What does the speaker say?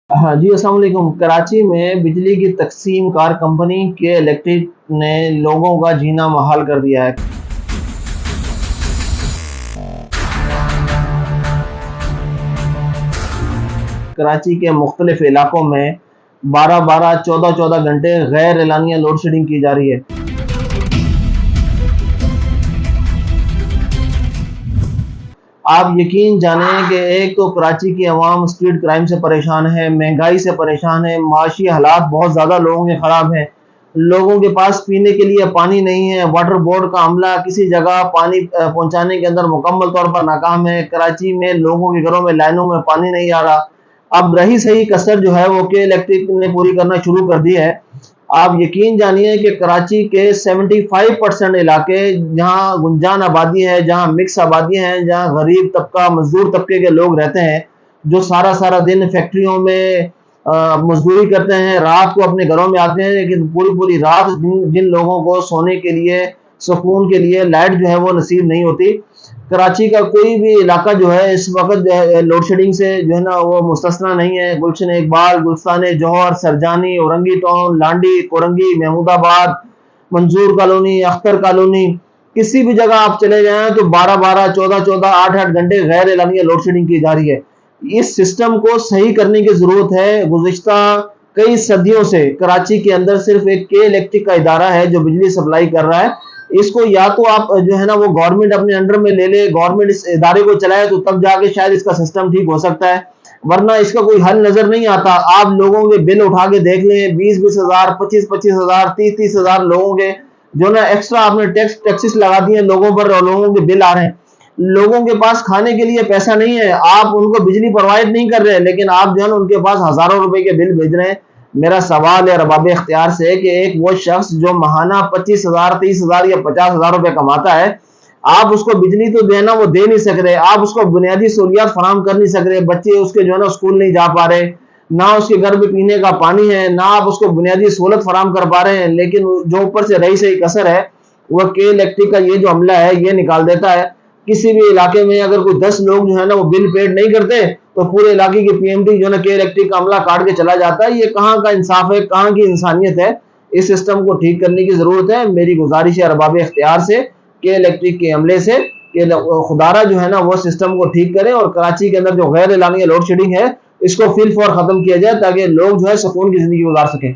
ہاں جی، السلام علیکم۔ کراچی میں بجلی کی تقسیم کار کمپنی کے الیکٹرک نے لوگوں کا جینا محال کر دیا ہے۔ کراچی کے مختلف علاقوں میں 12 14 گھنٹے غیر اعلانیہ لوڈ شیڈنگ کی جا رہی ہے۔ آپ یقین جانیں کہ ایک تو کراچی کی عوام اسٹریٹ کرائم سے پریشان ہے، مہنگائی سے پریشان ہے، معاشی حالات بہت زیادہ لوگوں کے خراب ہیں۔ لوگوں کے پاس پینے کے لیے پانی نہیں ہے، واٹر بورڈ کا عملہ کسی جگہ پانی پہنچانے کے اندر مکمل طور پر ناکام ہے۔ کراچی میں لوگوں کے گھروں میں لائنوں میں پانی نہیں آ رہا۔ اب رہی صحیح کسر جو ہے وہ کے الیکٹرک نے پوری کرنا شروع کر دی ہے۔ آپ یقین جانیے کہ کراچی کے 75% علاقے جہاں گنجان آبادی ہے، جہاں مکس آبادی ہیں، جہاں غریب طبقہ مزدور طبقے کے لوگ رہتے ہیں، جو سارا دن فیکٹریوں میں مزدوری کرتے ہیں، رات کو اپنے گھروں میں آتے ہیں، لیکن پوری رات جن لوگوں کو سونے کے لیے سکون کے لیے لائٹ جو ہے وہ نصیب نہیں ہوتی۔ کراچی کا کوئی بھی علاقہ جو ہے اس وقت جو ہے لوڈ شیڈنگ سے جو ہے نا وہ مستثنا نہیں ہے۔ گلشن اقبال، گلستان جوہر، سرجانی، اورنگی ٹاؤن، لانڈی، کورنگی، محمود آباد، منظور کالونی، اختر کالونی، کسی بھی جگہ آپ چلے جائیں تو 14 8 گھنٹے غیر اعلانیہ لوڈ شیڈنگ کی جا رہی ہے۔ اس سسٹم کو صحیح کرنے کی ضرورت ہے۔ گزشتہ کئی صدیوں سے کراچی کے اندر صرف ایک کے الیکٹرک کا ادارہ ہے جو بجلی سپلائی کر رہا ہے۔ اس کو یا تو آپ جو ہے نا وہ گورنمنٹ اپنے انڈر میں لے لے، گورنمنٹ اس ادارے کو چلائے تو تب جا کے شاید اس کا سسٹم ٹھیک ہو سکتا ہے، ورنہ اس کا کوئی حل نظر نہیں آتا۔ آپ لوگوں کے بل اٹھا کے دیکھ لیں، 20 ہزار، 25 ہزار، 30 ہزار لوگوں کے جو نا ایکسٹرا آپ نے ٹیکسز لگا دیے لوگوں پر، اور لوگوں کے بل آ رہے ہیں۔ لوگوں کے پاس کھانے کے لیے پیسہ نہیں ہے، آپ ان کو بجلی پرووائڈ نہیں کر رہے، لیکن آپ جو ہے نا ان کے پاس ہزاروں روپے کے بل بھیج رہے ہیں۔ میرا سوال ہے ارباب اختیار سے کہ ایک وہ شخص جو ماہانہ 25 ہزار، 30 ہزار یا 50 ہزار روپے کماتا ہے، آپ اس کو بجلی تو دینا وہ دے نہیں سک رہے، آپ اس کو بنیادی سہولیات فراہم کر نہیں سک رہے، بچے اس کے جو ہے نا اسکول نہیں جا پا رہے، نہ اس کے گھر میں پینے کا پانی ہے، نہ آپ اس کو بنیادی سہولت فراہم کر پا رہے ہیں، لیکن جو اوپر سے رہی صحیح کسر ہے وہ کے الیکٹرک کا یہ جو عملہ ہے یہ نکال دیتا ہے۔ کسی بھی علاقے میں اگر کوئی 10 لوگ جو ہے نا وہ بل پیڈ نہیں کرتے تو پورے علاقے کی پی ایم ٹی جو ہے نا کے الیکٹرک کا عملہ کاٹ کے چلا جاتا ہے۔ یہ کہاں کا انصاف ہے، کہاں کی انسانیت ہے؟ اس سسٹم کو ٹھیک کرنے کی ضرورت ہے۔ میری گزارش ہے ارباب اختیار سے، کے الیکٹرک کے عملے سے، کہ خدارہ جو ہے نا وہ سسٹم کو ٹھیک کریں اور کراچی کے اندر جو غیر اعلانیہ لوڈ شیڈنگ ہے اس کو فی الفور ختم کیا جائے تاکہ لوگ جو ہے سکون کی زندگی گزار سکیں۔